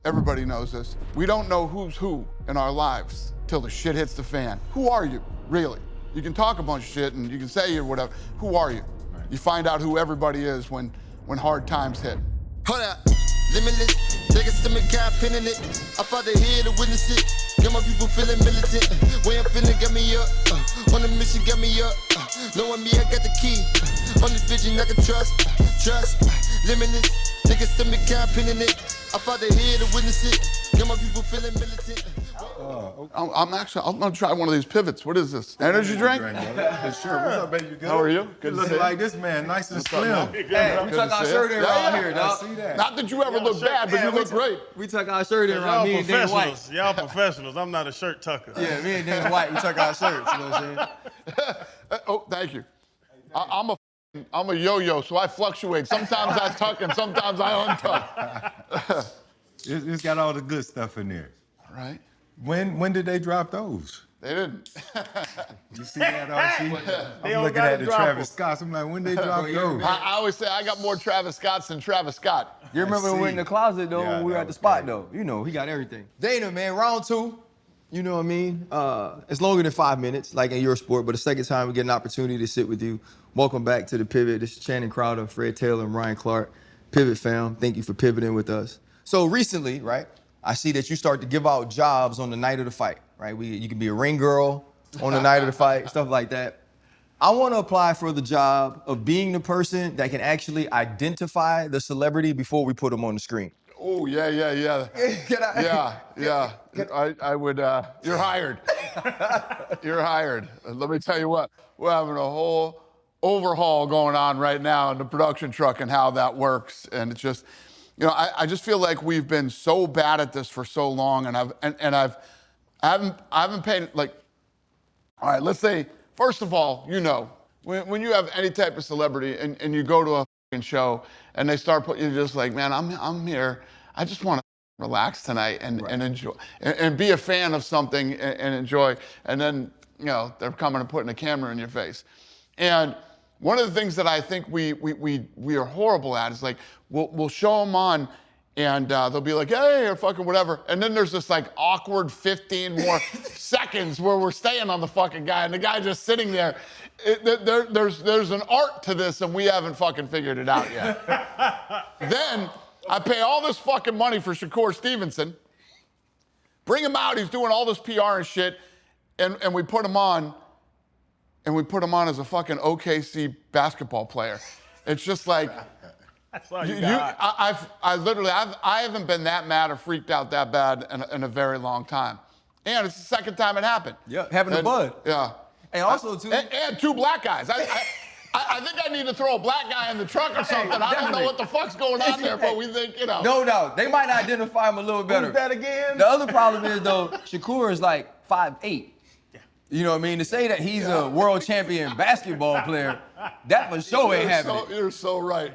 everybody knows this. We don't know who's who in our lives till the shit hits the fan. Who are you, really? You can talk a bunch of shit and you can say you're whatever. Who are you? Right. You find out who everybody is when hard times hit. Hold up, limitless. Take a stomach, can't pinning it. I fought the head to witness it. Got my people feeling militant. Way I'm feeling got me up. On the mission got me up. Knowing me, I got the key. On the vision I can trust. Trust, limitless. Take a stomach, can't pinning it. I fought the head to witness it. Got my people feeling militant. I'm gonna try one of these pivots. What is this? Energy drink? Sure. What's up, baby? You good? How are you? Good You to see look like this man, nice and slim. Hey, we tuck our shirt in around here, dog. See that? Not that you ever look bad, but you look great. We tuck our shirt in around me and Dana White. Y'all professionals. I'm not a shirt tucker. Yeah, me and Dana White, we tuck our shirts, you know what I'm saying? Oh, thank you. I'm a yo-yo, so I fluctuate. Sometimes I tuck and sometimes I untuck. It's got all the good stuff in there. All right. When did they drop those? They didn't. You see that? I'm don't looking gotta at the drop Travis Scotts. I'm like, when they drop those? I always say I got more Travis Scotts than Travis Scott. You remember when we were in the closet, though, Yeah, when we were that at the was spot, great. though. You know, he got everything. Dana, man, round two. You know what I mean? It's longer than 5 minutes, like in your sport, but the second time we get an opportunity to sit with you. Welcome back to the Pivot. This is Channing Crowder, Fred Taylor, and Ryan Clark. Pivot fam, thank you for pivoting with us. So recently, right, I see that you start to give out jobs on the night of the fight, right? You can be a ring girl on the night of the fight, stuff like that. I want to apply for the job of being the person that can actually identify the celebrity before we put them on the screen. Oh, yeah. Can I? Yeah. I would, you're hired. You're hired. Let me tell you what, we're having a whole overhaul going on right now in the production truck and how that works. And it's just, you know, I just feel like we've been so bad at this for so long, and I haven't paid, like, all right, let's say, first of all, you know, when you have any type of celebrity and you go to a fucking show and they start putting, you're just like, man, I'm here. I just want to relax tonight and enjoy and be a fan of something and enjoy. And then, you know, they're coming and putting a camera in your face. And one of the things that I think we are horrible at is like, we'll show them on and they'll be like, hey, or fucking whatever. And then there's this like awkward 15 more seconds where we're staying on the fucking guy and the guy just sitting there. There's an art to this and we haven't fucking figured it out yet. Then I pay all this fucking money for Shakur Stevenson, bring him out, he's doing all this PR and shit, and we put him on, as a fucking OKC basketball player. It's just like, That's all you got. I haven't been that mad or freaked out that bad in a very long time. And it's the second time it happened. Yeah, having a bud. Yeah. And also, too. And two black guys. I think I need to throw a black guy in the truck or something. I don't know what the fuck's going on there, but we think, you know. No doubt. They might identify him a little better. Who's that again? The other problem is, though, Shakur is like 5'8". You know what I mean? To say that he's a world champion basketball player, that for sure ain't happening. You're so right.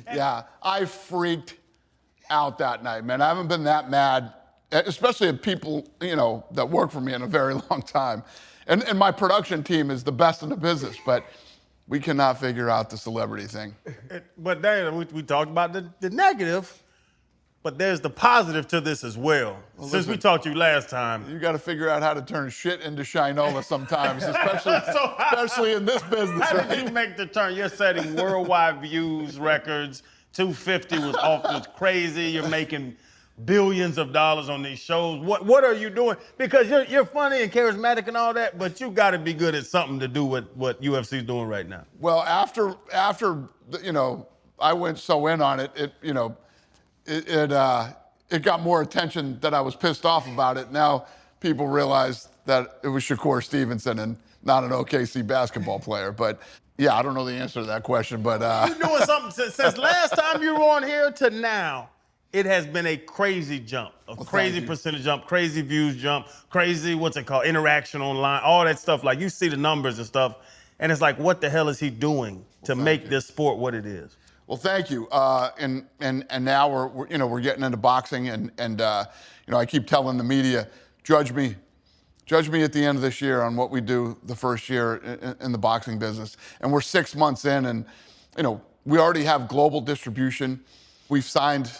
Yeah, I freaked out that night, man. I haven't been that mad, especially at people, you know, that work for me in a very long time. And my production team is the best in the business, but we cannot figure out the celebrity thing. But Dana, we talked about the negative, but there's the positive to this as well. Since we talked to you last time. You got to figure out how to turn shit into Shinola sometimes, especially in this business. How right? did you make the turn? You're setting worldwide views records. 250 was crazy. You're making billions of dollars on these shows. What are you doing? Because you're funny and charismatic and all that, but you got to be good at something to do what UFC is doing right now. Well, after you know, I went so in on it, it got more attention that I was pissed off about it. Now people realize that it was Shakur Stevenson and not an OKC basketball player. But yeah, I don't know the answer to that question, but You're doing something since last time you were on here to now. It has been a crazy jump, crazy percentage jump, crazy views jump, crazy, what's it called, interaction online, all that stuff. Like, you see the numbers and stuff, and it's like, what the hell is he doing to make this sport what it is? Well, thank you. And now we're getting into boxing, and you know, I keep telling the media, judge me at the end of this year on what we do the first year in the boxing business. And we're 6 months in, and you know, we already have global distribution. We've signed,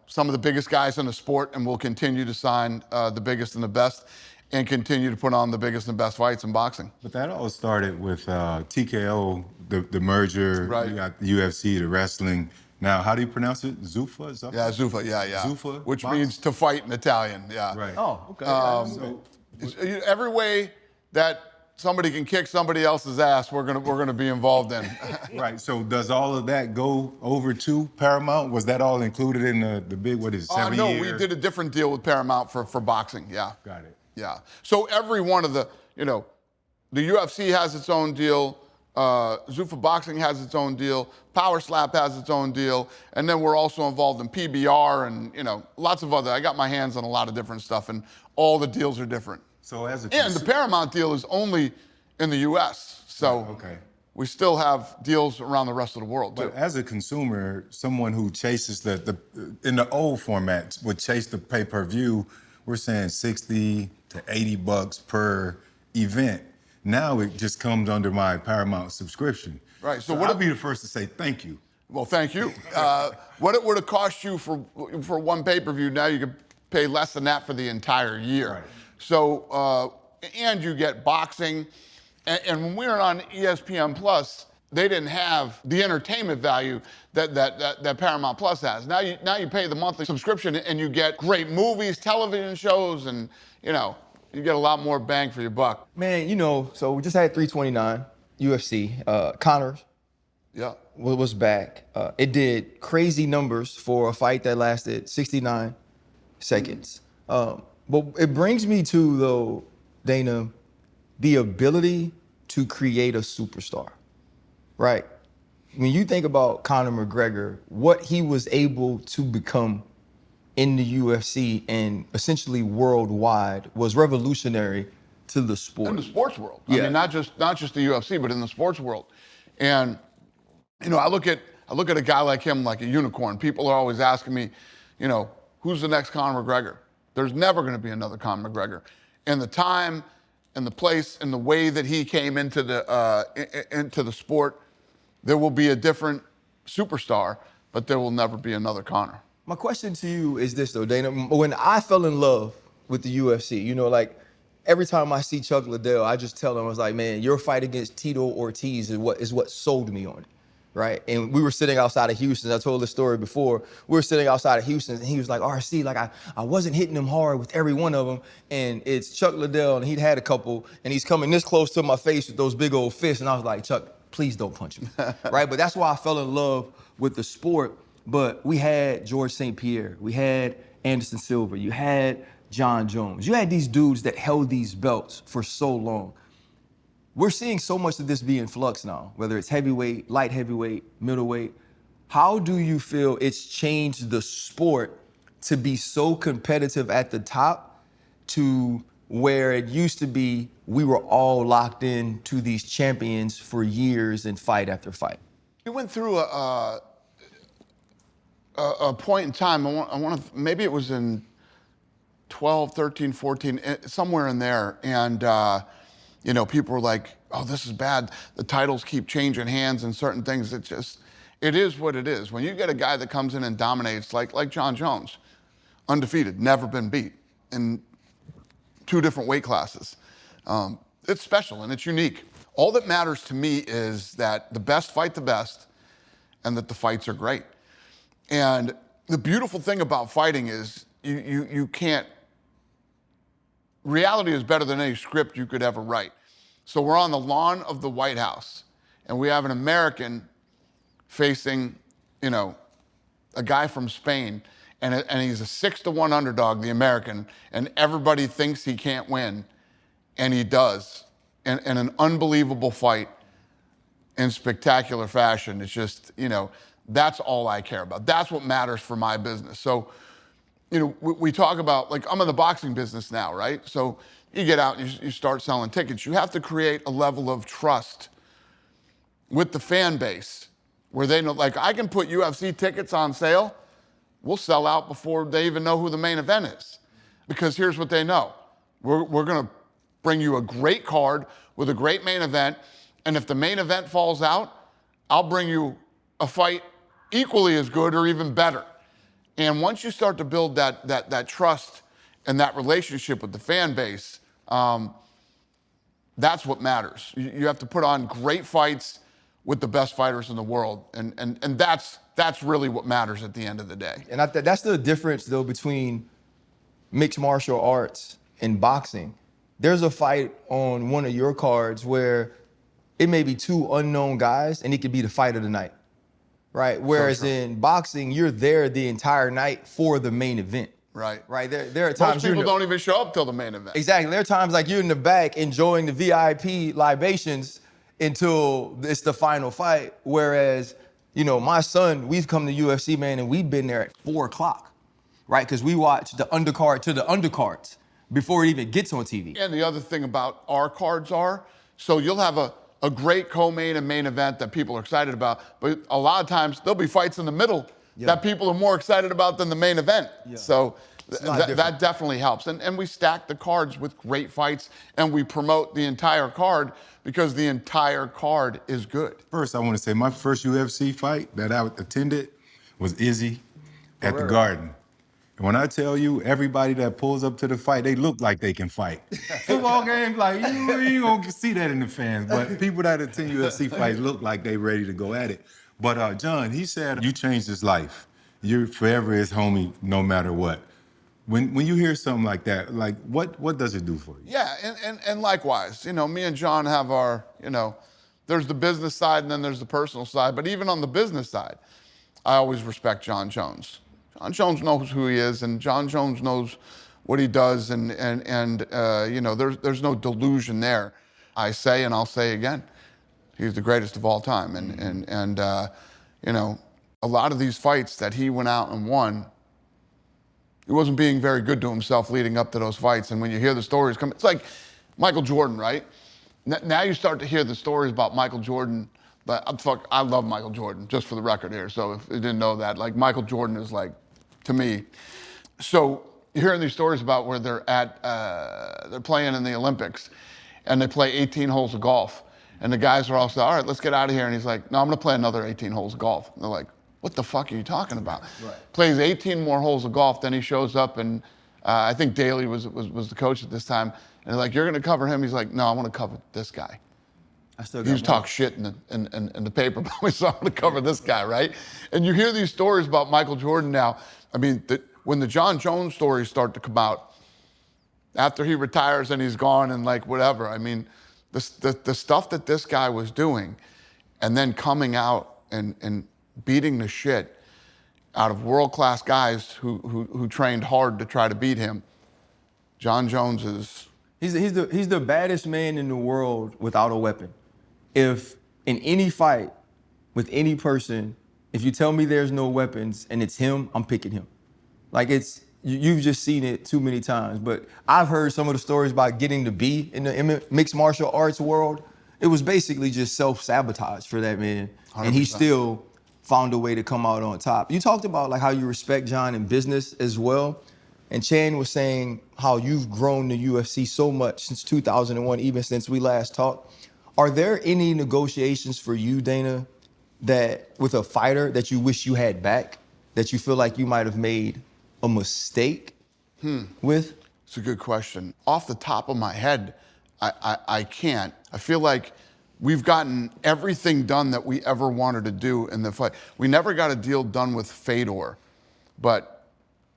some of the biggest guys in the sport, and we'll continue to sign the biggest and the best, and continue to put on the biggest and best fights in boxing. But that all started with TKO, the merger. Right. You got the UFC, the wrestling. Now, how do you pronounce it? Zuffa? Yeah, Zuffa, yeah. Zuffa? Which Box? means to fight in Italian, yeah. Right. Oh, okay. Every way that somebody can kick somebody else's ass, we're gonna be involved in. Right. So does all of that go over to Paramount? Was that all included in the big, what is it, 7 No, year? we did a different deal with Paramount for boxing, yeah. Got it. Yeah. So every one of the UFC has its own deal, Zuffa Boxing has its own deal, Power Slap has its own deal, and then we're also involved in PBR and, lots of other. I got my hands on a lot of different stuff, and all the deals are different. So as a And the Paramount deal is only in the U.S., so okay. we still have deals around the rest of the world, too. But as a consumer, someone who chases in the old format would chase the pay-per-view, we're saying $60 to $80 per event. Now it just comes under my Paramount subscription. Right, so I'll be the first to say thank you. Well, thank you. What it would have cost you for one pay-per-view, now you can pay less than that for the entire year. Right. So, and you get boxing. And when we were on ESPN Plus, they didn't have the entertainment value that Paramount Plus has. Now you pay the monthly subscription and you get great movies, television shows, and you get a lot more bang for your buck. Man, so we just had 329 UFC. Conor Yeah. was back. It did crazy numbers for a fight that lasted 69 seconds. But it brings me to, though, Dana, the ability to create a superstar, right? When you think about Conor McGregor, what he was able to become in the UFC and essentially worldwide was revolutionary to the sport. In the sports world. Yeah. I mean, not just the UFC, but in the sports world. And, I look at a guy like him like a unicorn. People are always asking me, who's the next Conor McGregor? There's never going to be another Conor McGregor. And the time and the place and the way that he came into the sport, there will be a different superstar, but there will never be another Conor. My question to you is this, though, Dana. When I fell in love with the UFC, every time I see Chuck Liddell, I just tell him, I was like, man, your fight against Tito Ortiz is what sold me on it, right? And we were sitting outside of Houston. I told this story before. We were sitting outside of Houston, and he was like, RC, like I wasn't hitting him hard with every one of them. And it's Chuck Liddell, and he'd had a couple, and he's coming this close to my face with those big old fists. And I was like, Chuck, please don't punch me, right? But that's why I fell in love with the sport. But we had George St. Pierre, we had Anderson Silva, you had John Jones. You had these dudes that held these belts for so long. We're seeing so much of this be in flux now, whether it's heavyweight, light heavyweight, middleweight. How do you feel it's changed the sport to be so competitive at the top to where it used to be we were all locked in to these champions for years and fight after fight? We went through a point in time, I want to, maybe it was in 12, 13, 14, somewhere in there. And, people were like, oh, this is bad. The titles keep changing hands and certain things. It is what it is. When you get a guy that comes in and dominates, like John Jones, undefeated, never been beat in 2 different weight classes. It's special and it's unique. All that matters to me is that the best fight the best and that the fights are great. And the beautiful thing about fighting is you can't, reality is better than any script you could ever write. So we're on the lawn of the White House, and we have an American facing, a guy from Spain, and he's a 6-1 underdog, the American, and everybody thinks he can't win, and he does, in an unbelievable fight in spectacular fashion. It's just, that's all I care about. That's what matters for my business. So, we talk about, like, I'm in the boxing business now, right? So you get out and you start selling tickets. You have to create a level of trust with the fan base where they know, like, I can put UFC tickets on sale. We'll sell out before they even know who the main event is. Because here's what they know. We're going to bring you a great card with a great main event. And if the main event falls out, I'll bring you a fight equally as good or even better. And once you start to build that trust and that relationship with the fan base, that's what matters. You have to put on great fights with the best fighters in the world. And that's really what matters at the end of the day. And that's the difference, though, between mixed martial arts and boxing. There's a fight on one of your cards where it may be two unknown guys, and it could be the fight of the night, right? Whereas in boxing, you're there the entire night for the main event. Right. Right. There are times Most people don't even show up till the main event. Exactly. There are times like you're in the back enjoying the VIP libations until it's the final fight. Whereas, my son, we've come to UFC, man, and we've been there at 4:00, right? Because we watch the undercard to the undercards before it even gets on TV. And the other thing about our cards so you'll have a great co-main and main event that people are excited about, but a lot of times there'll be fights in the middle that people are more excited about than the main event. Yeah. So that definitely helps. And we stack the cards with great fights, and we promote the entire card because the entire card is good. First, I want to say my first UFC fight that I attended was Izzy at the Garden. And when I tell you, everybody that pulls up to the fight, they look like they can fight. Football games, like, you ain't gonna see that in the fans. But people that attend UFC fights look like they ready to go at it. But John, he said, you changed his life. You're forever his homie, no matter what. When you hear something like that, like, what does it do for you? Yeah, and likewise, me and John have our, there's the business side and then there's the personal side. But even on the business side, I always respect John Jones. John Jones knows who he is, and John Jones knows what he does, and there's no delusion there. I say, and I'll say again, he's the greatest of all time, and a lot of these fights that he went out and won, he wasn't being very good to himself leading up to those fights. And when you hear the stories come, it's like Michael Jordan, right? Now you start to hear the stories about Michael Jordan. But I love Michael Jordan, just for the record here. So if you didn't know that, like, Michael Jordan is like, to me. So you're hearing these stories about where they're playing in the Olympics, and they play 18 holes of golf. And the guys are all saying, all right, let's get out of here. And he's like, no, I'm gonna play another 18 holes of golf. And they're like, what the fuck are you talking about? Right. Plays 18 more holes of golf, then he shows up, and I think Daly was the coach at this time. And they're like, you're gonna cover him? He's like, no, I wanna cover this guy. He just talk shit in the paper about me, so I'm gonna cover this guy, right? And you hear these stories about Michael Jordan now. I mean, when the John Jones stories start to come out, after he retires and he's gone and like whatever, I mean, the stuff that this guy was doing, and then coming out and beating the shit out of world-class guys who trained hard to try to beat him. John Jones is... He's the baddest man in the world without a weapon. If in any fight with any person, if you tell me there's no weapons and it's him, I'm picking him. Like, you've just seen it too many times. But I've heard some of the stories about getting to be in the mixed martial arts world. It was basically just self-sabotage for that man. 100%. And he still found a way to come out on top. You talked about like how you respect John in business as well. And Chan was saying how you've grown the UFC so much since 2001, even since we last talked. Are there any negotiations for you, Dana, that with a fighter that you wish you had back, that you feel like you might have made a mistake with? It's a good question. Off the top of my head, I can't. I feel like we've gotten everything done that we ever wanted to do in the fight. We never got a deal done with Fedor, but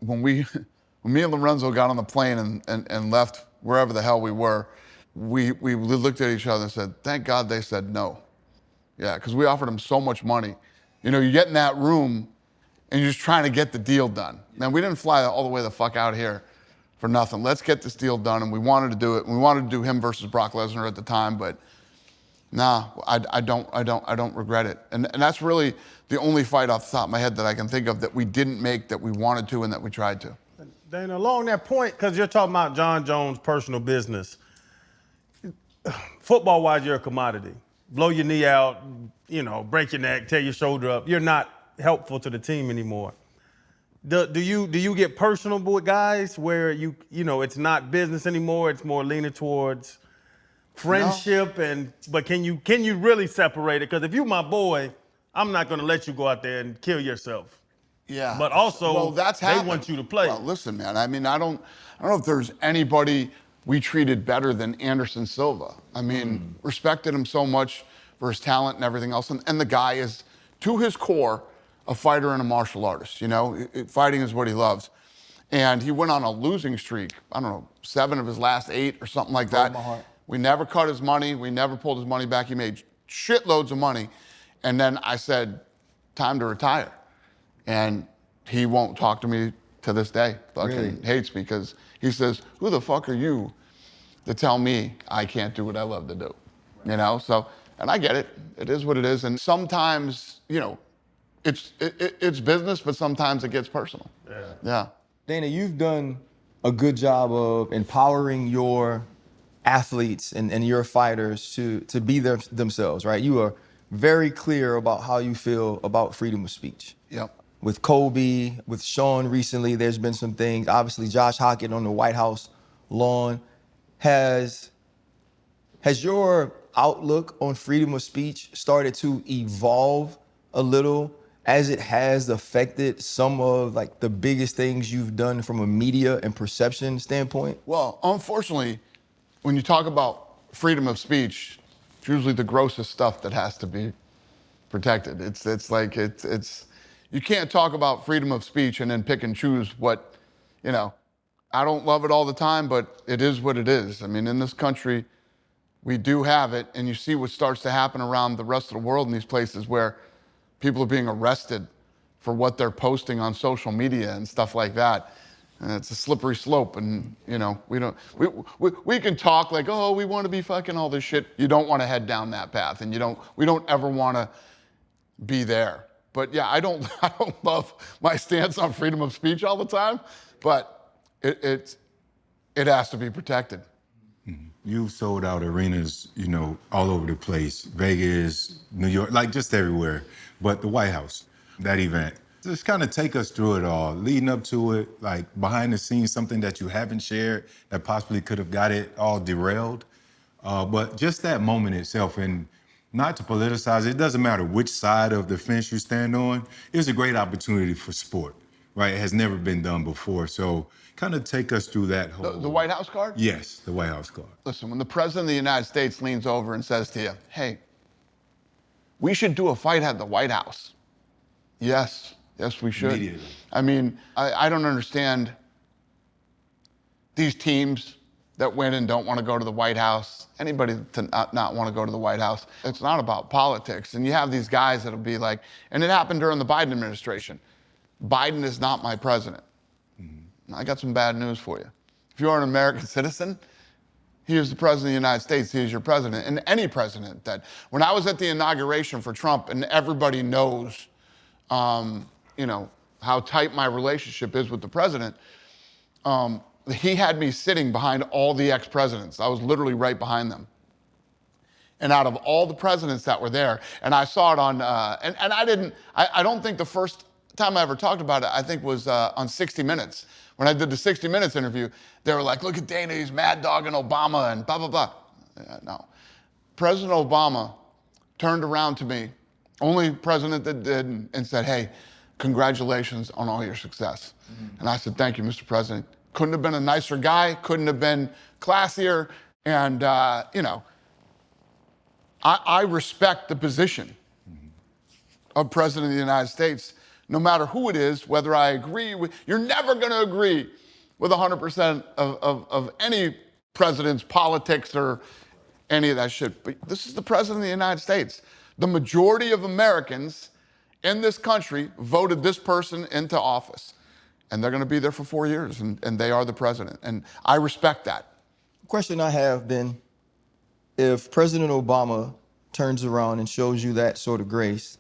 when me and Lorenzo got on the plane and left wherever the hell we were, we looked at each other and said, thank God they said no. Yeah, because we offered them so much money. You get in that room and you're just trying to get the deal done. Man, we didn't fly all the way the fuck out here for nothing. Let's get this deal done, and we wanted to do it. We wanted to do him versus Brock Lesnar at the time, but nah, I don't regret it. And that's really the only fight off the top of my head that I can think of that we didn't make, that we wanted to, and that we tried to. Dana, along that point, because you're talking about John Jones' personal business, football-wise, you're a commodity. Blow your knee out, break your neck, tear your shoulder up. You're not helpful to the team anymore. Do you get personal with guys where it's not business anymore? It's more leaning towards friendship, but can you really separate it? Because if you're my boy, I'm not going to let you go out there and kill yourself. Yeah. But also, well, that's they happened. want you to play. Well, listen, man. I mean, I don't know if there's anybody we treated better than Anderson Silva. I mean, respected him so much for his talent and everything else. And the guy is, to his core, a fighter and a martial artist. You know, fighting is what he loves. And he went on a losing streak. I don't know, 7 of his last 8 or something like that. my heart. We never cut his money. We never pulled his money back. He made shitloads of money. And then I said, time to retire. And he won't talk to me to this day. Fucking Really? hates me because he says, who the fuck are you to tell me I can't do what I love to do? You know, so, and I get it. It is what it is. And sometimes, you know, it's business, but sometimes it gets personal. Yeah. Dana, you've done a good job of empowering your athletes and your fighters to be themselves, right? You are very clear about how you feel about freedom of speech. Yep. With Kobe, with Sean recently, there's been some things. Obviously, Josh Hockett on the White House lawn. Has your outlook on freedom of speech started to evolve a little as it has affected some of like the biggest things you've done from a media and perception standpoint? Well, unfortunately, when you talk about freedom of speech, it's usually the grossest stuff that has to be protected. It's like you can't talk about freedom of speech and then pick and choose what, you know. I don't love it all the time, but it is what it is. I mean, in this country, we do have it, and you see what starts to happen around the rest of the world in these places where people are being arrested for what they're posting on social media and stuff like that. And it's a slippery slope, and you know, we can talk like, oh, we want to be fucking all this shit. You don't want to head down that path, and we don't ever want to be there. But yeah, I don't love my stance on freedom of speech all the time, but it has to be protected. You've sold out arenas, you know, all over the place. Vegas, New York, like just everywhere. But the White House, that event, just kind of take us through it all, leading up to it, like behind the scenes, something that you haven't shared that possibly could have got it all derailed. But just that moment itself, and not to politicize it, doesn't matter which side of the fence you stand on, it's a great opportunity for sport, right? It has never been done before. So kind of take us through that whole... The White House card? Yes, the White House card. Listen, when the President of the United States leans over and says to you, hey, we should do a fight at the White House. Yes, we should. Immediately. I mean, I don't understand these teams that win and don't want to go to the White House, anybody to not want to go to the White House. It's not about politics. And you have these guys that'll be like, and it happened during the Biden administration. Biden is not my president. I got some bad news for you. If you're an American citizen, he is the president of the United States. He is your president. And any president that, when I was at the inauguration for Trump, and everybody knows, you know, how tight my relationship is with the president, he had me sitting behind all the ex-presidents. I was literally right behind them. And out of all the presidents that were there, and I saw it on, I don't think the first time I ever talked about it, I think was on 60 Minutes. When I did the 60 Minutes interview, they were like, look at Dana, he's mad dogging Obama and blah, blah, blah. No. President Obama turned around to me, only president that did, and said, hey, congratulations on all your success. And I said, thank you, Mr. President. Couldn't have been a nicer guy, couldn't have been classier. And, you know, I respect the position of President of the United States, no matter who it is, whether I agree with, you're never gonna agree with 100% of any president's politics or any of that shit. But this is the President of the United States. The majority of Americans in this country voted this person into office. And they're gonna be there for 4 years, and they are the president. And I respect that. Question I have then, if President Obama turns around and shows you that sort of grace,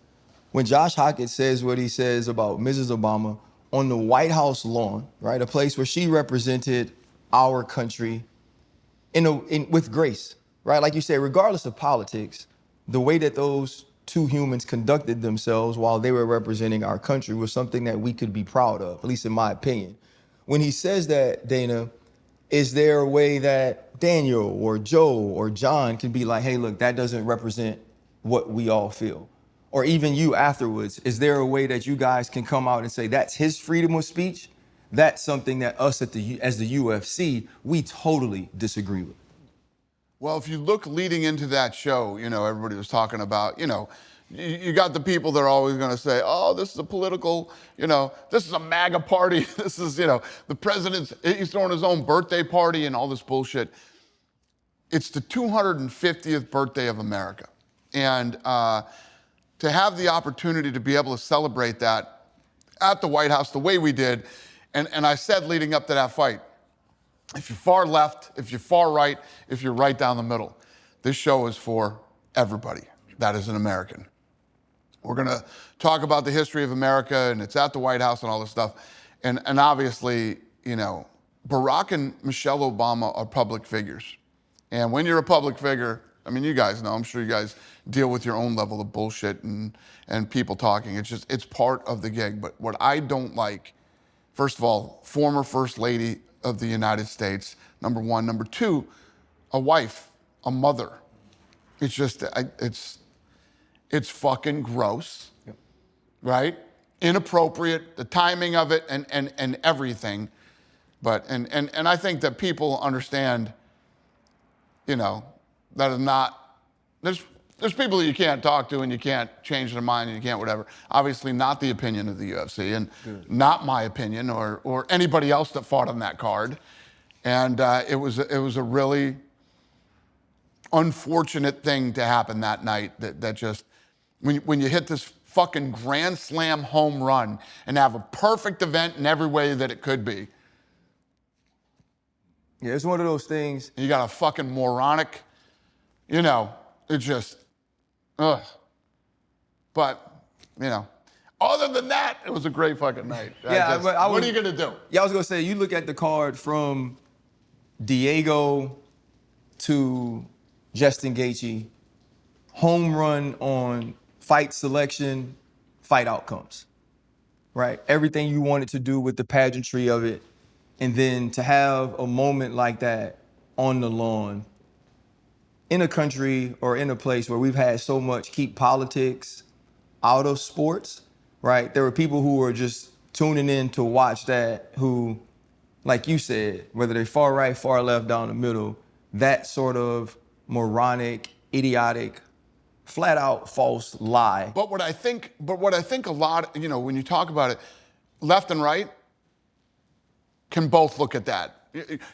when Josh Hockett says what he says about Mrs. Obama on the White House lawn, right, a place where she represented our country with grace, right? Like you say, regardless of politics, the way that those two humans conducted themselves while they were representing our country was something that we could be proud of, at least in my opinion. When he says that, Dana, is there a way that Daniel or Joe or John can be like, hey, look, that doesn't represent what we all feel? or even you afterwards, is there a way that you guys can come out and say that's his freedom of speech? That's something that us as the UFC, we totally disagree with. Well, if you look leading into that show, everybody was talking about, you got the people that are always going to say, oh, this is a political, this is a MAGA party. This is, the president's, he's throwing his own birthday party and all this bullshit. It's the 250th birthday of America. And to have the opportunity to be able to celebrate that at the White House the way we did, and I said leading up to that fight, if you're far left, if you're far right, if you're right down the middle, this show is for everybody that is an American. We're gonna talk about the history of America, and it's at the White House and all this stuff. And obviously, Barack and Michelle Obama are public figures. And when you're a public figure, I mean, you guys know, I'm sure you guys deal with your own level of bullshit and people talking. It's part of the gig. But what I don't like, first of all, former First Lady of the United States, number one. Number two, a wife, a mother. It's just, it's fucking gross, right? Inappropriate, the timing of it and everything. But, and I think that people understand, that is not, there's people that you can't talk to and you can't change their mind and you can't whatever. Obviously not the opinion of the UFC and not my opinion or anybody else that fought on that card. And it was a really unfortunate thing to happen that night that just, when you hit this fucking grand slam home run and have a perfect event in every way that it could be. Yeah, it's one of those things. You got a fucking moronic, it just, ugh. But, other than that, it was a great fucking night. Yeah, what are you gonna do? Yeah, I was gonna say, you look at the card from Diego to Justin Gaethje, home run on fight selection, fight outcomes, right? Everything you wanted to do with the pageantry of it, and then to have a moment like that on the lawn, in a country or in a place where we've had so much keep politics out of sports, right? There were people who were just tuning in to watch that who, like you said, whether they're far right, far left, down the middle, that sort of moronic, idiotic, flat out false lie. But what I think a lot, when you talk about it, left and right can both look at that.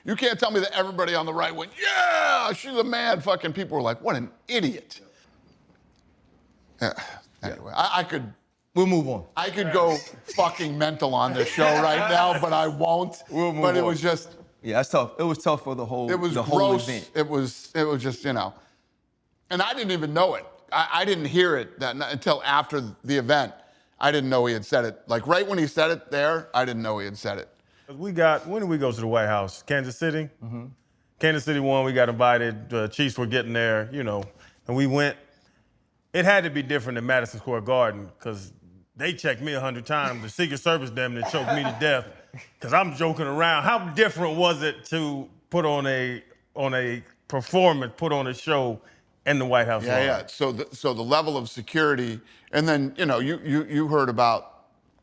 You can't tell me that everybody on the right went, yeah, she's a man. Fucking people were like, what an idiot. Anyway, I could. We'll move on. I could go fucking mental on this show right now, but I won't. We'll move but it on. was just. Yeah, that's tough. It was tough for the whole whole event. It was just, and I didn't even know it. I didn't hear it until after the event. I didn't know he had said it. Like right when he said it there, I didn't know he had said it. When did we go to the White House? Kansas City? Mm-hmm. Kansas City won, we got invited, the Chiefs were getting there, and we went. It had to be different than Madison Square Garden because they checked me 100 times. The Secret Service damn near choked me to death because I'm joking around. How different was it to put on a performance, put on a show in the White House? Yeah. So the level of security, and then you heard about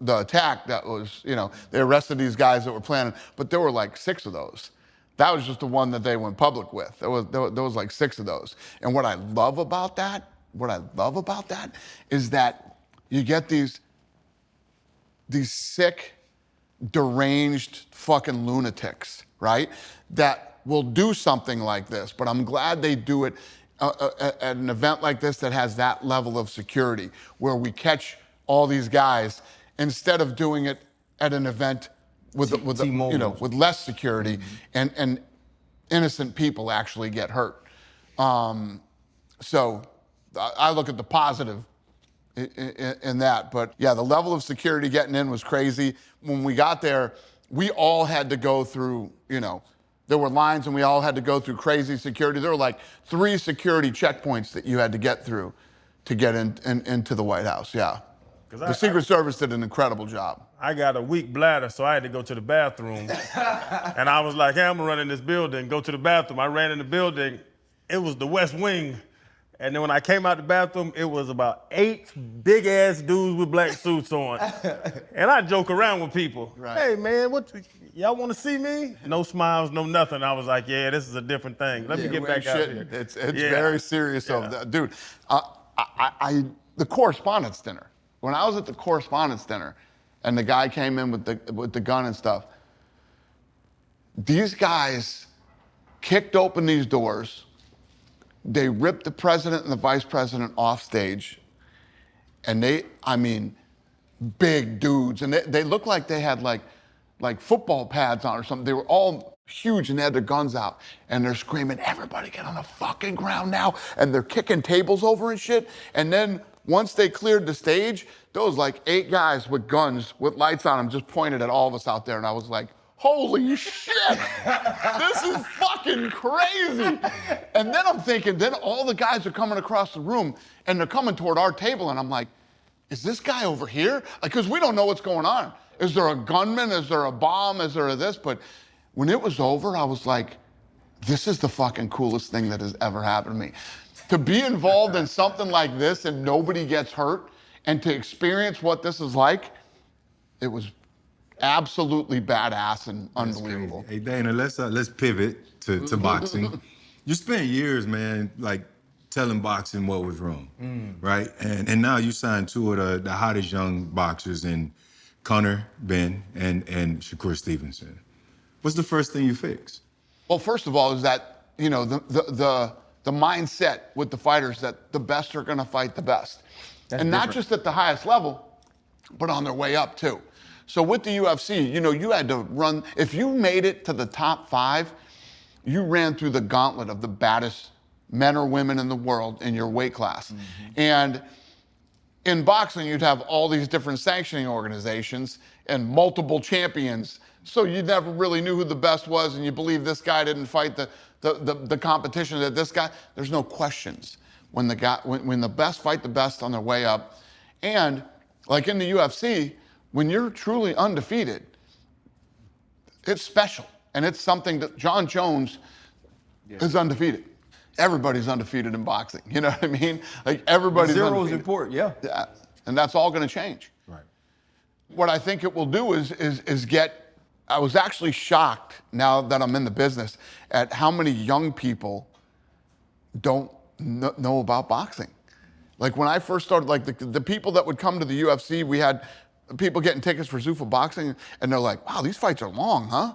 the attack that was, they arrested these guys that were planning, but there were like 6 of those. That was just the one that they went public with. There was like 6 of those. And what I love about that is that you get these sick, deranged fucking lunatics, right? That will do something like this, but I'm glad they do it at an event like this that has that level of security, where we catch all these guys instead of doing it at an event with less security, and innocent people actually get hurt. So I look at the positive in that. But yeah, the level of security getting in was crazy. When we got there, we all had to go through, there were lines and we all had to go through crazy security. There were like 3 security checkpoints that you had to get through to get into the White House, yeah. The Secret Service did an incredible job. I got a weak bladder, so I had to go to the bathroom. And I was like, hey, I'm gonna run in this building, go to the bathroom. I ran in the building. It was the West Wing. And then when I came out the bathroom, it was about 8 big ass dudes with black suits on. And I joke around with people. Right. Hey man, y'all want to see me? No smiles, no nothing. I was like, yeah, this is a different thing. Let me get back out here. It's very serious. Dude, the Correspondents Dinner. When I was at the Correspondents Dinner, and the guy came in with the gun and stuff, these guys kicked open these doors. They ripped the president and the vice president off stage, and big dudes, and they looked like they had like football pads on or something. They were all huge and they had their guns out, and they're screaming, "Everybody get on the fucking ground now!" And they're kicking tables over and shit. And then once they cleared the stage, there was like 8 guys with guns with lights on them just pointed at all of us out there, and I was like, holy shit, this is fucking crazy. And then I'm thinking, then all the guys are coming across the room and they're coming toward our table, and I'm like, is this guy over here? Because we don't know what's going on. Is there a gunman? Is there a bomb? Is there a this? But when it was over, I was like, this is the fucking coolest thing that has ever happened to me. To be involved in something like this and nobody gets hurt, and to experience what this is like, it was absolutely badass and unbelievable. Hey Dana, let's pivot to boxing. You spent years, man, like telling boxing what was wrong, right? And now you signed 2 of the hottest young boxers in Conor Ben and Shakur Stevenson. What's the first thing you fix? Well, first of all, is that the mindset with the fighters that the best are going to fight the best, and not just at the highest level, but on their way up too. So with the UFC, you had to run, if you made it to the top 5, you ran through the gauntlet of the baddest men or women in the world in your weight class. And in boxing, you'd have all these different sanctioning organizations and multiple champions. So you never really knew who the best was, and you believe this guy didn't fight the competition that this guy, there's no questions. When the best fight the best on their way up. And like in the UFC, when you're truly undefeated, it's special. And it's something that John Jones is undefeated. Everybody's undefeated in boxing. You know what I mean? Like everybody's Zero is undefeated. important, yeah. Yeah. And that's all going to change. Right. What I think it will do is get, I was actually shocked now that I'm in the business at how many young people don't know about boxing. Like when I first started, like the people that would come to the UFC, we had people getting tickets for Zuffa boxing, and they're like, wow, these fights are long, huh?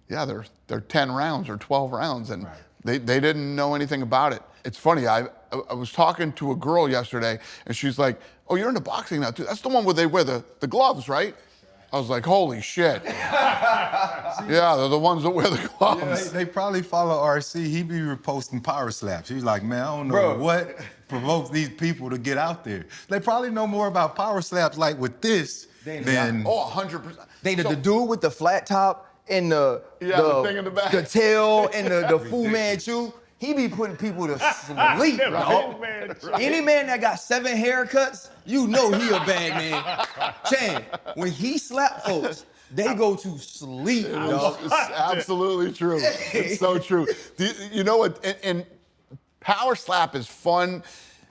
Yeah, they're 10 rounds or 12 rounds, and they didn't know anything about it. It's funny, I was talking to a girl yesterday, and she's like, oh, you're into boxing now too? That's the one where they wear the gloves, right? I was like, holy shit. Yeah, they're the ones that wear the gloves. Yeah, they probably follow RC. He be reposting power slaps. He's like, man, I don't know what provokes these people to get out there. They probably know more about power slaps like with this than... Oh, 100%. The dude with the flat top and the thing in the back. the tail and the Fu Manchu, he be putting people to sleep, dog. Any man that got 7 haircuts, you know he a bad man. Chan, when he slap folks, they go to sleep, dog. It's absolutely true. It's so true. You know what? And power slap is fun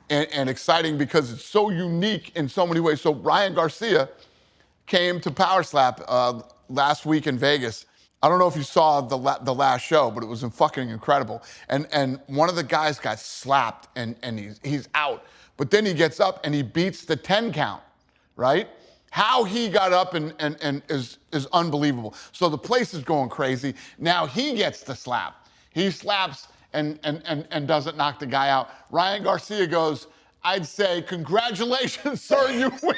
and exciting because it's so unique in so many ways. So Ryan Garcia came to Power Slap last week in Vegas. I don't know if you saw the last show, but it was fucking incredible. And one of the guys got slapped and he's out. But then he gets up and he beats the 10 count, right? How he got up and is unbelievable. So the place is going crazy. Now he gets the slap. He slaps and doesn't knock the guy out. Ryan Garcia goes, I'd say, congratulations, sir, you win.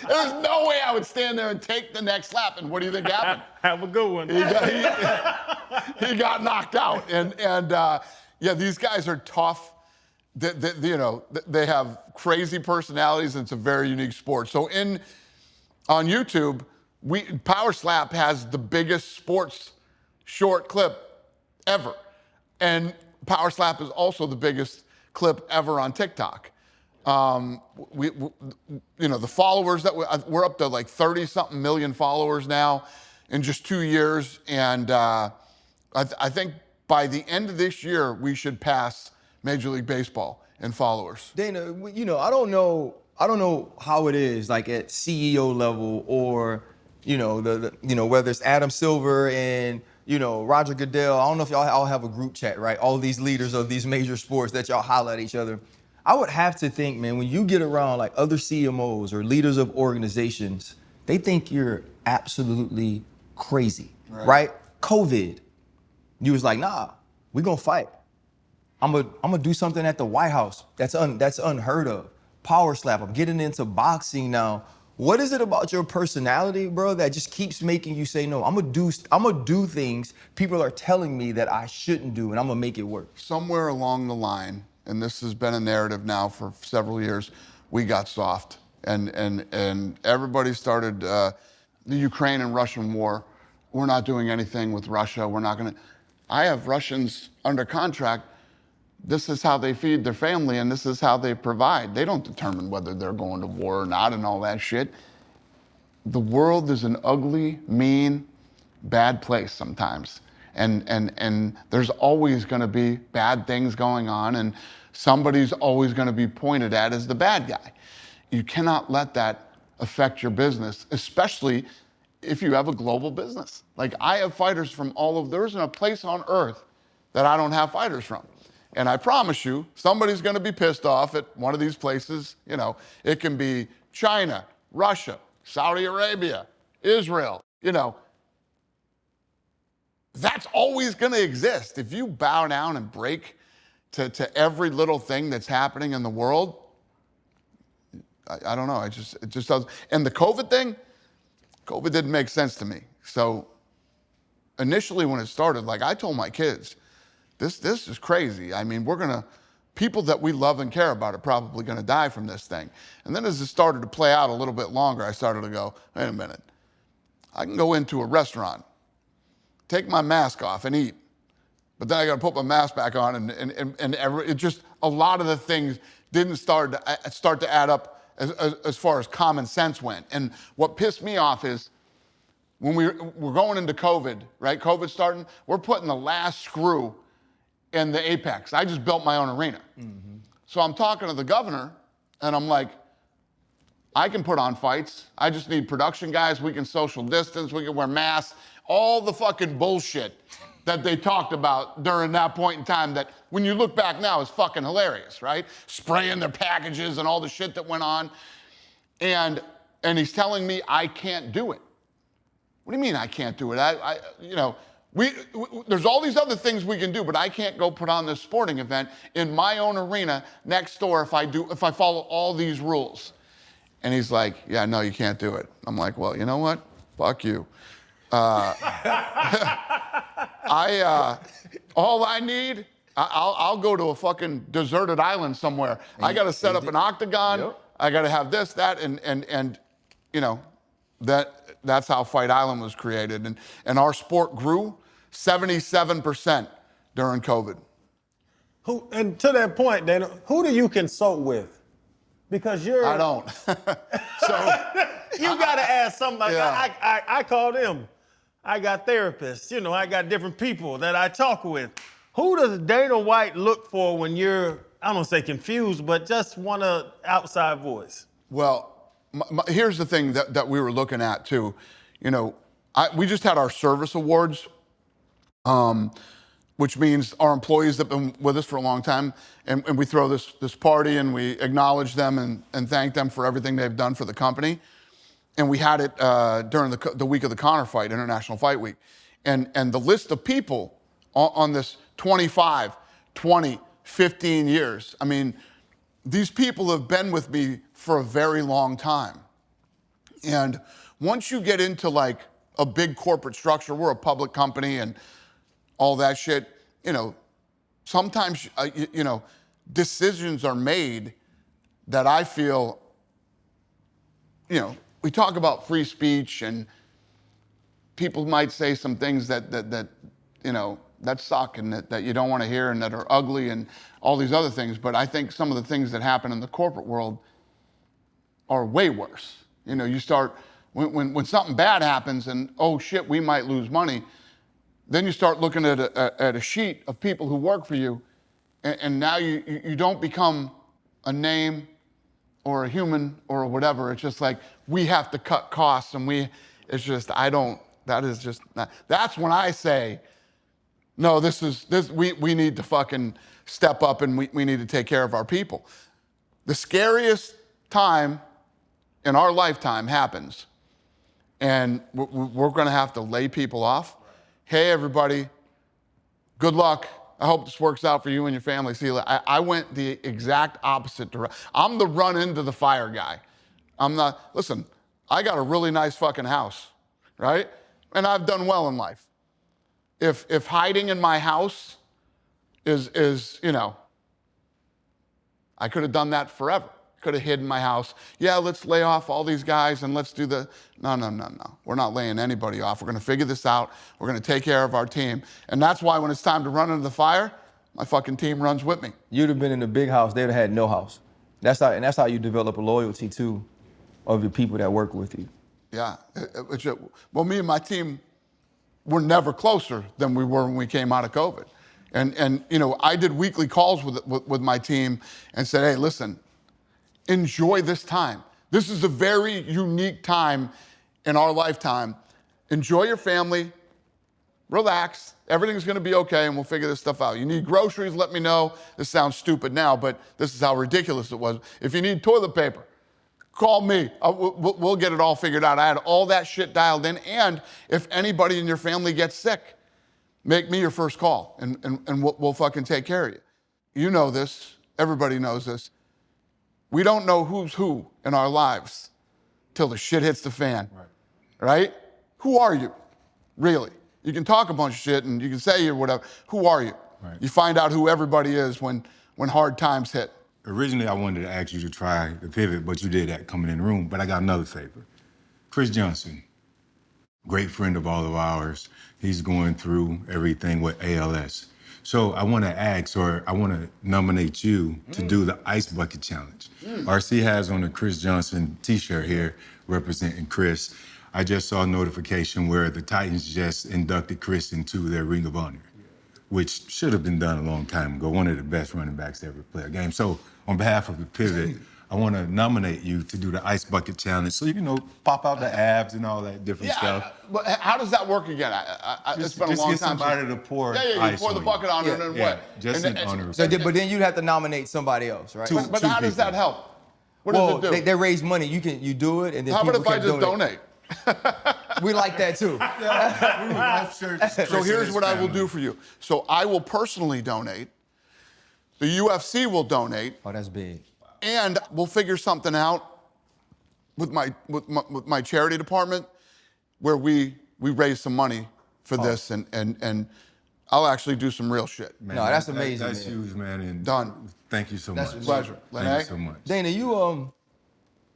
There's no way I would stand there and take the next slap. And what do you think happened? Have a good one. He got knocked out. And yeah, these guys are tough. They have crazy personalities, and it's a very unique sport. So on YouTube, Power Slap has the biggest sports short clip ever. And Power Slap is also the biggest clip ever on TikTok. The followers that we're up to like 30-something million followers now in just 2 years. And I think by the end of this year, we should pass Major League Baseball in followers. Dana, you know, I don't know how it is like at CEO level or, you know, whether it's Adam Silver and, you know, Roger Goodell. I don't know if y'all all have a group chat, right? All these leaders of these major sports that y'all highlight each other. I would have to think, man, when you get around like other CMOs or leaders of organizations, they think you're absolutely crazy, right? COVID, you was like, nah, we gonna fight. I'm gonna do something at the White House that's unheard of. Power slap. I'm getting into boxing now. What is it about your personality, bro, that just keeps making you say no? I'm gonna do things people are telling me that I shouldn't do, and I'm gonna make it work. Somewhere along the line, and this has been a narrative now for several years, we got soft, and everybody started the Ukraine and Russian war. We're not doing anything with Russia. We're not gonna. I have Russians under contract. This is how they feed their family and this is how they provide. They don't determine whether they're going to war or not and all that shit. The world is an ugly, mean, bad place sometimes. And there's always gonna be bad things going on and somebody's always gonna be pointed at as the bad guy. You cannot let that affect your business, especially if you have a global business. Like I have fighters from all over, there isn't a place on earth that I don't have fighters from. And I promise you, somebody's gonna be pissed off at one of these places. You know, it can be China, Russia, Saudi Arabia, Israel, you know. That's always gonna exist. If you bow down and break to every little thing that's happening in the world, I don't know, it just does. And the COVID thing, COVID didn't make sense to me. So initially when it started, like I told my kids, this is crazy. I mean, people that we love and care about are probably gonna die from this thing. And then as it started to play out a little bit longer, I started to go, wait a minute. I can go into a restaurant, take my mask off and eat, but then I gotta put my mask back on and it just, a lot of the things didn't start to add up as far as common sense went. And what pissed me off is when we're going into COVID, right? COVID starting, we're putting the last screw in the apex. I just built my own arena. Mm-hmm. So I'm talking to the governor and I'm like, I can put on fights. I just need production guys. We can social distance. We can wear masks. All the fucking bullshit that they talked about during that point in time that when you look back now is fucking hilarious, right? Spraying their packages and all the shit that went on. And he's telling me I can't do it. What do you mean I can't do it? You know, there's all these other things we can do, but I can't go put on this sporting event in my own arena next door if I follow all these rules. And he's like, yeah, no, you can't do it. I'm like, well, you know what? Fuck you. All I need, I'll go to a fucking deserted island somewhere. I got to set up an octagon. Yep. I got to have this, that, and you know, that's how Fight Island was created. And our sport grew 77% during COVID. And to that point, Dana, who do you consult with? Because I don't. So you got to ask somebody. Yeah. I call them. I got therapists. You know, I got different people that I talk with. Who does Dana White look for when you're, I don't say confused, but just want an outside voice? Well, here's the thing that we were looking at too. You know, we just had our service awards, which means our employees that have been with us for a long time, and we throw this party and we acknowledge them and thank them for everything they've done for the company. And we had it during the week of the Conor fight, International Fight Week. And the list of people on this 25, 20, 15 years, I mean, these people have been with me for a very long time. And once you get into like a big corporate structure, we're a public company and all that shit, you know, sometimes, you know, decisions are made that I feel, you know, we talk about free speech and people might say some things that you know, that suck and that you don't want to hear and that are ugly and all these other things. But I think some of the things that happen in the corporate world are way worse. You know, you start, when something bad happens and, oh shit, we might lose money, then you start looking at a sheet of people who work for you And now you don't become a name or a human or whatever. It's just like, we have to cut costs and that is just not, that's when I say, no, we need to fucking step up and we need to take care of our people. The scariest time in our lifetime happens, and we're gonna have to lay people off. Hey, everybody, good luck. I hope this works out for you and your family. See, I went the exact opposite direction. I'm the run into the fire guy. Listen, I got a really nice fucking house, right? And I've done well in life. If hiding in my house is I could have done that forever. Could have hid in my house. Yeah, let's lay off all these guys and let's do no. We're not laying anybody off. We're gonna figure this out. We're gonna take care of our team. And that's why when it's time to run into the fire, my fucking team runs with me. You'd have been in a big house, they'd have had no house. That's how you develop a loyalty too of the people that work with you. Yeah, well, me and my team were never closer than we were when we came out of COVID. And I did weekly calls with my team and said, hey, listen, enjoy this time. This is a very unique time in our lifetime. Enjoy your family, relax, everything's gonna be okay and we'll figure this stuff out. You need groceries, let me know. This sounds stupid now, but this is how ridiculous it was. If you need toilet paper, call me, we'll get it all figured out. I had all that shit dialed in, and if anybody in your family gets sick, make me your first call and we'll fucking take care of you. You know this, everybody knows this. We don't know who's who in our lives till the shit hits the fan, right? Who are you, really? You can talk a bunch of shit and you can say you're whatever. Who are you? Right. You find out who everybody is when hard times hit. Originally, I wanted to ask you to try the pivot, but you did that coming in the room. But I got another favor. Chris Johnson, great friend of all of ours. He's going through everything with ALS. So I want to nominate you to do the Ice Bucket Challenge. RC has on a Chris Johnson t-shirt here representing Chris. I just saw a notification where the Titans just inducted Chris into their Ring of Honor, which should have been done a long time ago. One of the best running backs to ever play a game. So on behalf of the Pivot, I want to nominate you to do the Ice Bucket Challenge. So you can pop out the abs and all that different stuff. But how does that work again? It's been a long Just time. get somebody to pour you ice pour the on bucket on it and Yeah, what? just in honor of But then you'd have to nominate somebody else, right? But how does that help? What well, does it do? they raise money. You do it, and then How people about if I can just donate? We like that too. So here's what I will do for you. So I will personally donate. The UFC will donate. Oh, that's big. And we'll figure something out with my charity department where we raise some money for this and I'll actually do some real shit. Man, No, that's amazing, That's man. huge, man. And Done. Thank you so That's much. a pleasure. Thank Lene? you so much. Dana,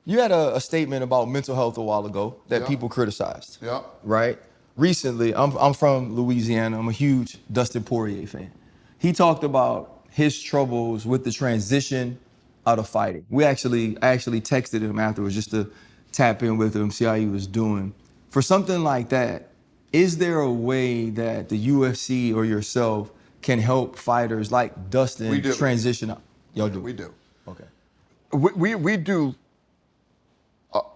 you had a statement about mental health a while ago that Yeah. people criticized. Yeah. Right? Recently, I'm from Louisiana. I'm a huge Dustin Poirier fan. He talked about his troubles with the transition out of fighting. I actually texted him afterwards just to tap in with him, see how he was doing. For something like that, is there a way that the UFC or yourself can help fighters like Dustin We do. transition out? Y'all do? We do. Okay. We do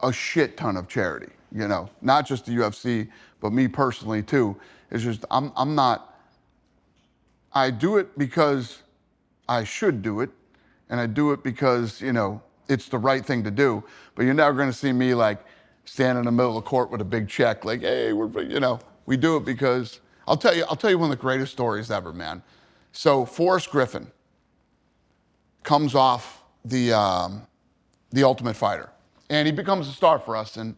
a shit ton of charity, not just the UFC, but me personally too. It's just, I do it because I should do it, and I do it because, it's the right thing to do, but you're never gonna see me like stand in the middle of court with a big check, like, hey, we do it because, I'll tell you one of the greatest stories ever, man. So Forrest Griffin comes off the Ultimate Fighter, and he becomes a star for us, and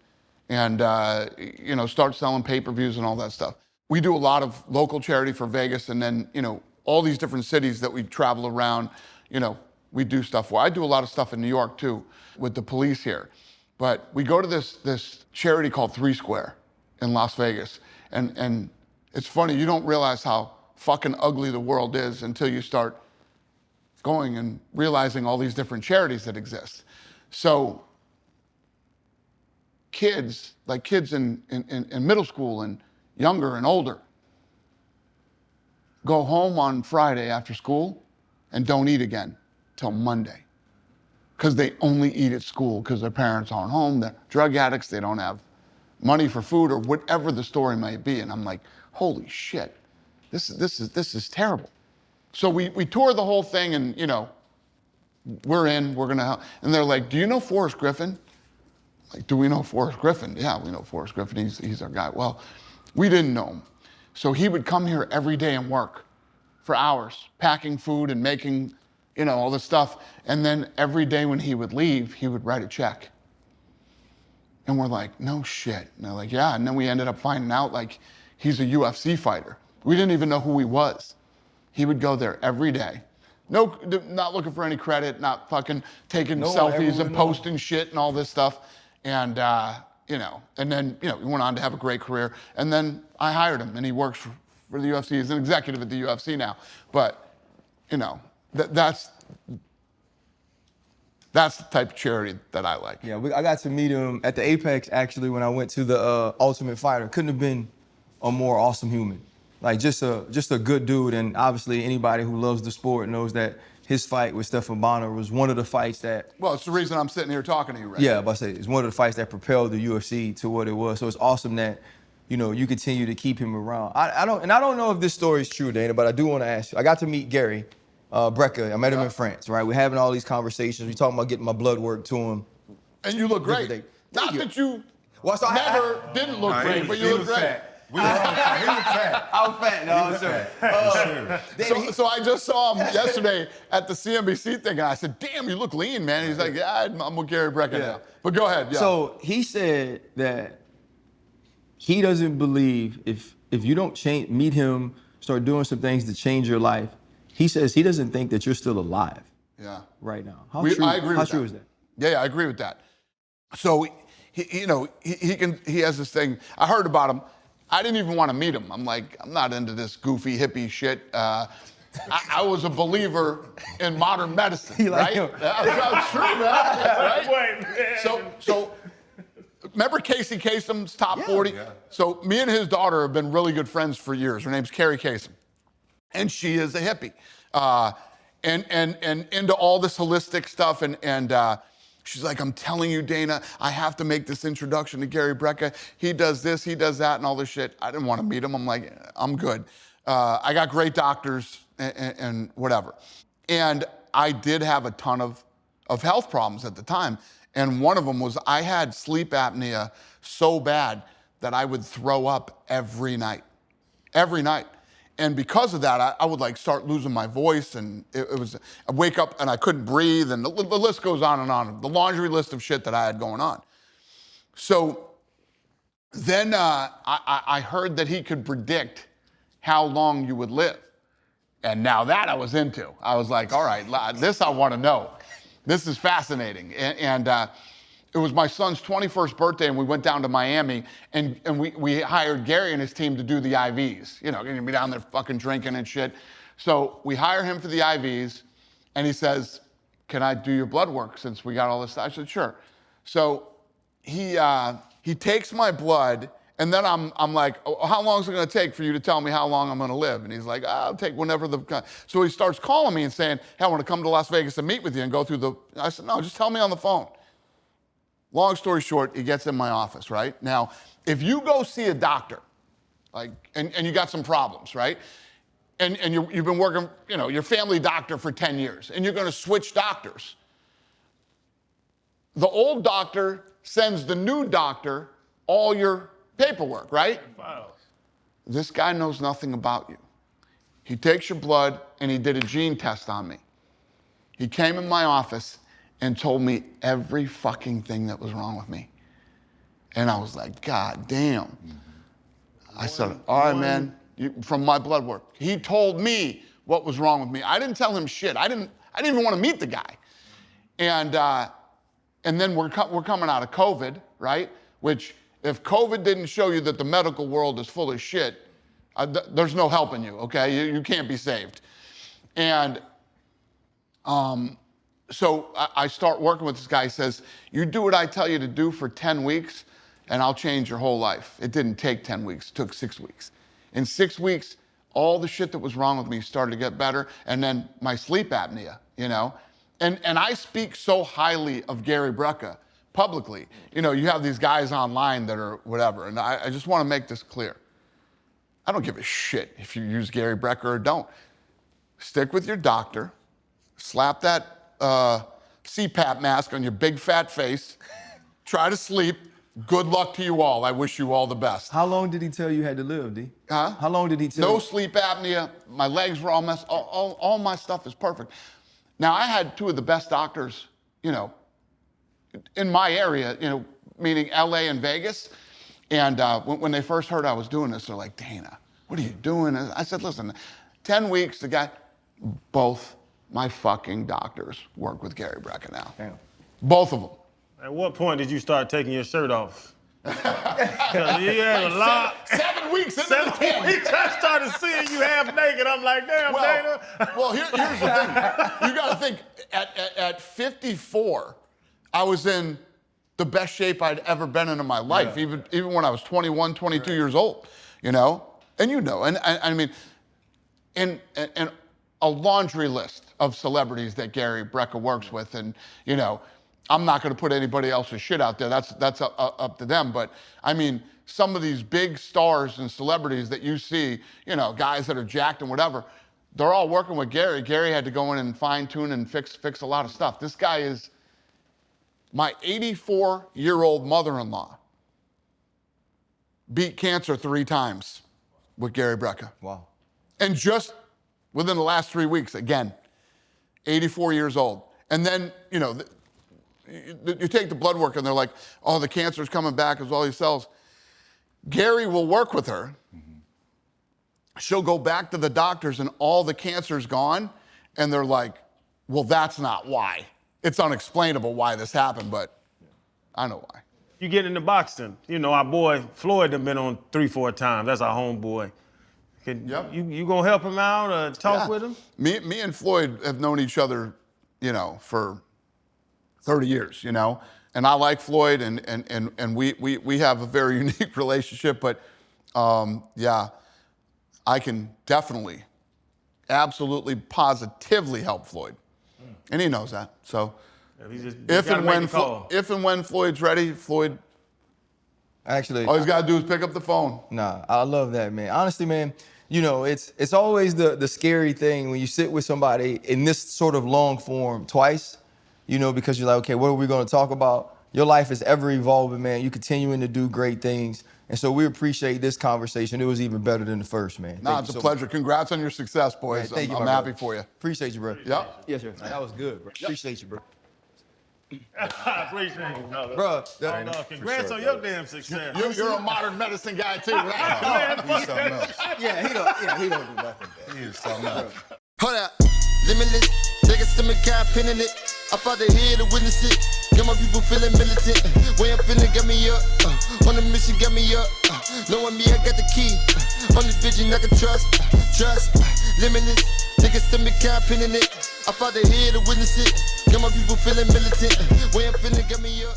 starts selling pay-per-views and all that stuff. We do a lot of local charity for Vegas, and then all these different cities that we travel around. We do stuff. Well, I do a lot of stuff in New York too, with the police here. But we go to this charity called 3 Square in Las Vegas, and it's funny, you don't realize how fucking ugly the world is until you start going and realizing all these different charities that exist. So kids in middle school and younger and older go home on Friday after school and don't eat again till Monday. Because they only eat at school because their parents aren't home, they're drug addicts, they don't have money for food or whatever the story might be. And I'm like, holy shit, this is terrible. So we tour the whole thing and, you know, we're gonna help. And they're like, do you know Forrest Griffin? Like, do we know Forrest Griffin? Yeah, we know Forrest Griffin, he's our guy. Well, we didn't know him. So he would come here every day and work for hours, packing food and making, you know, all this stuff. And then every day when he would leave, he would write a check. And we're like, no shit. And they're like, yeah. And then we ended up finding out like he's a UFC fighter. We didn't even know who he was. He would go there every day. No, not looking for any credit, not fucking taking selfies and posting shit and all this stuff. And, you know, and then, you know, he went on to have a great career. And then I hired him and he works for the UFC. He's an executive at the UFC now. But, you know, that's the type of charity that I like. Yeah, I got to meet him at the Apex, actually, when I went to the Ultimate Fighter. Couldn't have been a more awesome human. Like, just a good dude, and obviously anybody who loves the sport knows that his fight with Stephan Bonnar was one of the fights that... Well, it's the reason I'm sitting here talking to you right now. But I say it's one of the fights that propelled the UFC to what it was. So it's awesome that, you know, you continue to keep him around. I don't know if this story is true, Dana, but I do want to ask you. I got to meet Gary Brecka. I met him in France, right? We're having all these conversations. We're talking about getting my blood work to him. And you look great. Not that you didn't look great, but you look great. He was fat. I'm fat, no, So I just saw him yesterday at the CNBC thing, and I said, damn, you look lean, man. He's like, yeah, I'm with Gary Brecka now. But go ahead, yeah. So he said that he doesn't believe if you don't meet him, start doing some things to change your life, he says he doesn't think that you're still alive right now. How true is that? Yeah, I agree with that. So, he has this thing. I heard about him. I didn't even want to meet him. I'm like, I'm not into this goofy hippie shit. I was a believer in modern medicine, right? That's true, man. Right? So remember Casey Kasem's top 40? Yeah. So me and his daughter have been really good friends for years. Her name's Carrie Kasem, and she is a hippie, and into all this holistic stuff, and she's like, I'm telling you, Dana, I have to make this introduction to Gary Brecka. He does this, he does that, and all this shit. I didn't want to meet him. I'm like, I'm good. I got great doctors and whatever. And I did have a ton of health problems at the time. And one of them was I had sleep apnea so bad that I would throw up every night. Every night. And because of that, I would like start losing my voice, and I'd wake up and I couldn't breathe, and the list goes on and on, the laundry list of shit that I had going on. So then I heard that he could predict how long you would live. And now that I was into. I was like, all right, this I want to know. This is fascinating. And it was my son's 21st birthday, and we went down to Miami, and we hired Gary and his team to do the IVs. You know, you're gonna be down there fucking drinking and shit. So we hire him for the IVs, and he says, can I do your blood work since we got all this stuff? I said, sure. So he takes my blood, and then I'm like, oh, how long is it gonna take for you to tell me how long I'm gonna live? And he's like, I'll take whenever so he starts calling me and saying, hey, I wanna come to Las Vegas and meet with you and go through I said, no, just tell me on the phone. Long story short, he gets in my office, right? Now, if you go see a doctor, like, and you got some problems, right? And you've been working, you know, your family doctor for 10 years, and you're gonna switch doctors. The old doctor sends the new doctor all your paperwork, right? Wow. This guy knows nothing about you. He takes your blood, and he did a gene test on me. He came in my office and told me every fucking thing that was wrong with me. And I was like, God damn. I said, all right, man, from my blood work. He told me what was wrong with me. I didn't tell him shit. I didn't even want to meet the guy. And then we're coming out of COVID, right? Which, if COVID didn't show you that the medical world is full of shit, there's no helping you, okay? You can't be saved. And so I start working with this guy. He says, you do what I tell you to do for 10 weeks, and I'll change your whole life. It didn't take 10 weeks. It took 6 weeks. In 6 weeks, all the shit that was wrong with me started to get better. And then my sleep apnea, you know? And I speak so highly of Gary Brecka publicly. You know, you have these guys online that are whatever. And I just want to make this clear. I don't give a shit if you use Gary Brecka or don't. Stick with your doctor. Slap that CPAP mask on your big fat face. Try to sleep. Good luck to you all. I wish you all the best. How long did he tell you had to live, D? Huh? How long did he tell you? No sleep apnea. My legs were all messed. All my stuff is perfect. Now, I had two of the best doctors, you know, in my area, you know, meaning LA and Vegas. And when they first heard I was doing this, they're like, Dana, what are you doing? I said, listen, 10 weeks, the guy, both my fucking doctors work with Gary Brecka now. Damn. Both of them. At what point did you start taking your shirt off? Because you had a lot. 7 weeks into 7 the thing. weeks, I started seeing you half naked. I'm like, damn, Dana. Well, here's the thing. You got to think, at 54, I was in the best shape I'd ever been in my life, even when I was 21, 22 years old, you know? And you know, and I mean, and a laundry list of celebrities that Gary Brecka works with, and, you know, I'm not going to put anybody else's shit out there. That's up to them. But I mean, some of these big stars and celebrities that you see, you know, guys that are jacked and whatever, they're all working with Gary. Gary had to go in and fine tune and fix a lot of stuff. This guy is my 84-year-old mother-in-law. Beat cancer 3 times with Gary Brecka. Wow. And just within the last 3 weeks, again, 84 years old. And then, you know, you take the blood work and they're like, oh, the cancer's coming back as all these cells. Gary will work with her. She'll go back to the doctors and all the cancer's gone. And they're like, well, that's not why. It's unexplainable why this happened, but I know why. You get into boxing. You know, our boy Floyd has been on 3-4 times. That's our homeboy. Yep. You gonna help him out or talk with him? Me and Floyd have known each other, you know, for 30 years, you know, and I like Floyd, and we have a very unique relationship, but yeah, I can definitely, absolutely, positively help Floyd, and he knows that. So if and when Floyd's ready, Floyd, Actually, all he's got to do is pick up the phone. Nah, I love that, man. Honestly, man, you know, it's always the scary thing when you sit with somebody in this sort of long form twice, you know, because you're like, okay, what are we going to talk about? Your life is ever evolving, man. You're continuing to do great things. And so we appreciate this conversation. It was even better than the first, man. Nah, it's a pleasure. Congrats on your success, boys. Man, thank you, I'm my happy brother. for you. Appreciate you, bro. Yep. Yes, sir. That was good, bro. Appreciate you, bro. I appreciate you, brother. Bro, Congrats on your damn success. You're a modern medicine guy too, right? He's something else. he don't do nothing bad. He is something else. Hold up, limitless. Take a stomach, got a pin in it. I fought the head to witness it. Got my people feeling militant. Way I'm feeling, got me up. On the mission, got me up. Knowing me, I got the key. On this vision, I can trust. Limitless. Take a stomach, got a pin in it. I fought the head to witness it. Got my people feeling militant. Way I'm feeling, got me up.